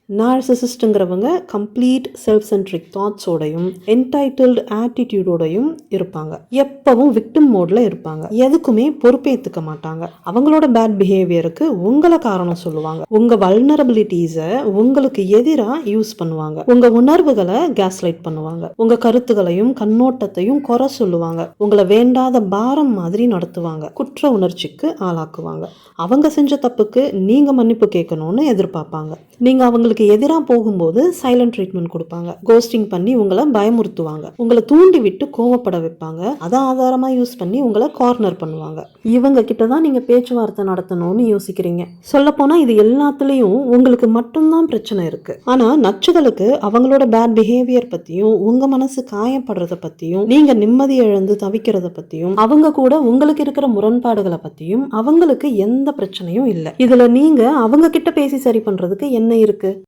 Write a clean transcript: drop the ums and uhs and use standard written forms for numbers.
நார்சிசிஸ்ட்ங்கிறவங்க complete self centric தாட்ஸோடையும் entitled ஆட்டிடியூடோடையும் இருப்பாங்க. எப்பவும் victim மோட்ல இருப்பாங்க. எதுக்குமே பொறுப்பேற்றுக்க மாட்டாங்க. அவங்களோட பேட் பிஹேவியருக்கு உங்களை காரணம் சொல்லுவாங்க. உங்க வல்னரபிலிட்டிஸை உங்களுக்கு எதிராக யூஸ் பண்ணுவாங்க. உங்க உணர்வுகளை கேஸ்லைட் பண்ணுவாங்க. உங்க கருத்துகளையும் கண்ணோட்டத்தையும் குறை சொல்லுவாங்க. உங்களை வேண்டாத பாரம் மாதிரி நடத்துவாங்க. குற்ற உணர்ச்சிக்கு ஆளாக்குவாங்க. அவங்க செஞ்ச தப்புக்கு நீங்க மன்னிப்பு கேட்கணும்னு எதிர்பார்ப்பாங்க. நீங்க அவங்களுக்கு எதிராக போகும்போது சைலண்ட் ட்ரீட்மெண்ட் கொடுப்பாங்க. கோஸ்டிங் பண்ணி உங்களை பயமுறுத்துவாங்க. உங்களை தூண்டி விட்டு கோவப்பட வைப்பாங்க. அதை ஆதாரமா யூஸ் பண்ணி உங்களை கார்னர் பண்ணுவாங்க. இவங்க கிட்ட தான் நீங்க பேச்சுவார்த்தை நடத்தணும்னு யோசிக்கிறீங்க. சொல்ல போனா இது எல்லாத்துலயும் உங்களுக்கு மட்டும்தான் பிரச்சனை இருக்கு. ஆனா நச்சுகளுக்கு அவங்களோட பேட் பிஹேவியர் பத்தியும் உங்க மனசு காயப்படுறத பத்தியும் நீங்க நிம்மதி இழந்து தவிக்கிறத பத்தியும் அவங்க கூட உங்களுக்கு இருக்கிற முரண்பாடுகளை பத்தியும் அவங்களுக்கு எந்த பிரச்சனையும் இல்லை. இதுல நீங்க அவங்க கிட்ட பேசி சரி பண்றதுக்கு என்ன இருக்கு?